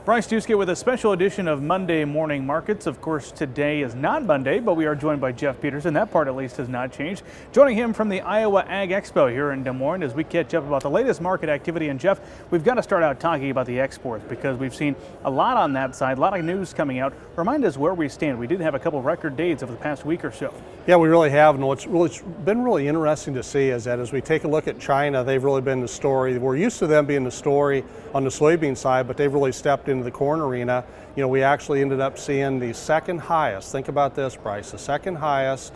Bryce Duskett with a special edition of Monday Morning Markets. Of course, today is not Monday, but we are joined by Jeff Peterson. That part at least has not changed. Joining him from the Iowa Ag Expo here in Des Moines as we catch up about the latest market activity. And Jeff, we've got to start out talking about the exports because we've seen a lot on that side, a lot of news coming out. Remind us where we stand. We did have a couple record days over the past week or so. Yeah, we really have. And what's been really interesting to see is that as we take a look at China, they've really been the story. We're used to them being the story on the soybean side, but they've really stepped into the corn arena. You know, we actually ended up seeing the second highest, think about this, Bryce, the second highest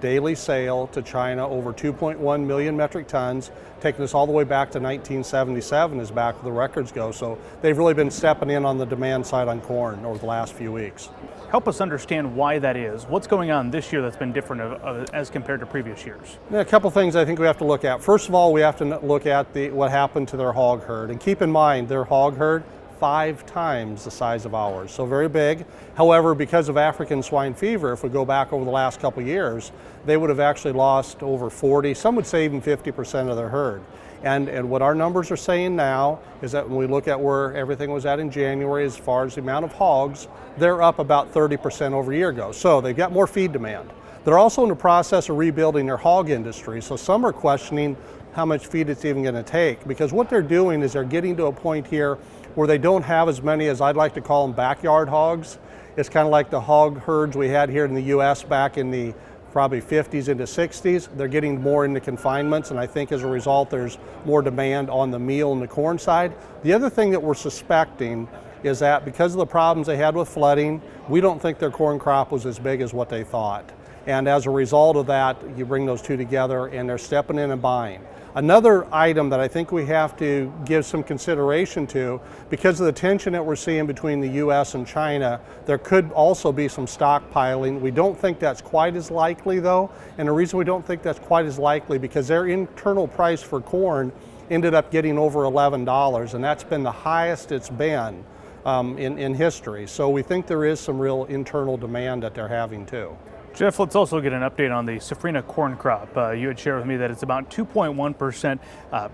daily sale to China, over 2.1 million metric tons, taking us all the way back to 1977 is back where the records go. So they've really been stepping in on the demand side on corn over the last few weeks. Help us understand why that is. What's going on this year that's been different as compared to previous years? Yeah, a couple things I think we have to look at. First of all, we have to look at what happened to their hog herd. And keep in mind, their hog herd, 5 times the size of ours, so very big. However, because of African swine fever, if we go back over the last couple of years, they would have actually lost over 40, some would say even 50% of their herd. And what our numbers are saying now is that when we look at where everything was at in January as far as the amount of hogs, they're up about 30% over a year ago. So they've got more feed demand. They're also in the process of rebuilding their hog industry. So some are questioning how much feed it's even going to take, because what they're doing is they're getting to a point here where they don't have as many, as I'd like to call them, backyard hogs. It's kind of like the hog herds we had here in the U.S. back in the probably 50s into 60s. They're getting more into confinements, and I think as a result there's more demand on the meal and the corn side. The other thing that we're suspecting is that because of the problems they had with flooding, we don't think their corn crop was as big as what they thought. And as a result of that, you bring those two together and they're stepping in and buying. Another item that I think we have to give some consideration to, because of the tension that we're seeing between the U.S. and China, there could also be some stockpiling. We don't think that's quite as likely though, and the reason we don't think that's quite as likely because their internal price for corn ended up getting over $11, and that's been the highest it's been in history. So we think there is some real internal demand that they're having too. Jeff, let's also get an update on the safrinha corn crop. You had shared with me that it's about 2.1%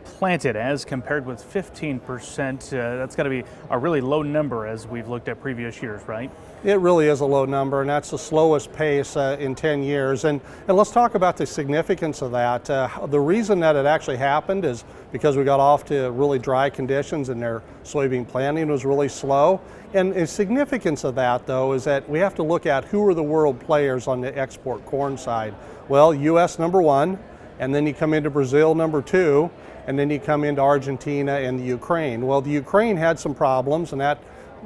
planted as compared with 15%. That's got to be a really low number as we've looked at previous years, right? It really is a low number, and that's the slowest pace in 10 years. And let's talk about the significance of that. The reason that it actually happened is because we got off to really dry conditions and their soybean planting was really slow. And the significance of that, though, is that we have to look at who are the world players on the export corn side. Well, U.S. number 1, and then you come into Brazil number 2, and then you come into Argentina and the Ukraine. Well, the Ukraine had some problems, and a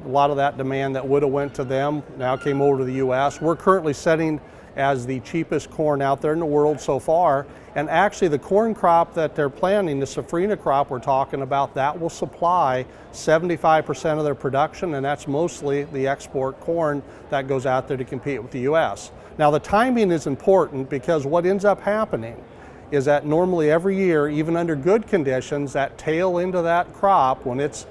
lot of that demand that would have went to them now came over to the U.S. We're currently setting as the cheapest corn out there in the world so far. And actually the corn crop that they're planting, the safrinha crop we're talking about, that will supply 75% of their production, and that's mostly the export corn that goes out there to compete with the U.S. Now the timing is important because what ends up happening is that normally every year, even under good conditions, that tail end of that crop, when it's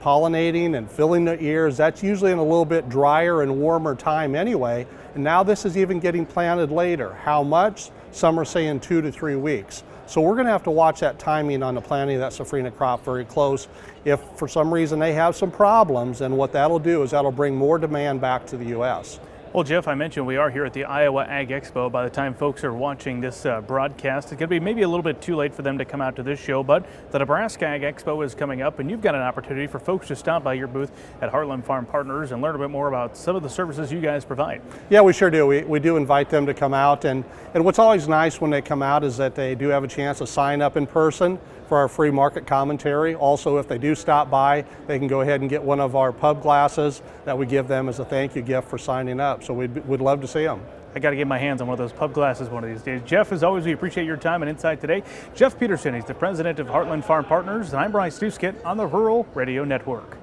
pollinating and filling the ears, that's usually in a little bit drier and warmer time anyway. And now this is even getting planted later. How much? Some are saying 2 to 3 weeks. So we're going to have to watch that timing on the planting of that safrinha crop very close. If for some reason they have some problems, then what that'll do is that'll bring more demand back to the U.S. Well, Jeff, I mentioned we are here at the Iowa Ag Expo. By the time folks are watching this broadcast, it's going to be maybe a little bit too late for them to come out to this show, but the Nebraska Ag Expo is coming up, and you've got an opportunity for folks to stop by your booth at Heartland Farm Partners and learn a bit more about some of the services you guys provide. Yeah, we sure do. We do invite them to come out, and what's always nice when they come out is that they do have a chance to sign up in person for our free market commentary. Also, if they do stop by, they can go ahead and get one of our pub glasses that we give them as a thank you gift for signing up. So we'd love to see them. I got to get my hands on one of those pub glasses one of these days. Jeff, as always, we appreciate your time and insight today. Jeff Peterson, he's the president of Heartland Farm Partners, and I'm Bryce Duskett on the Rural Radio Network.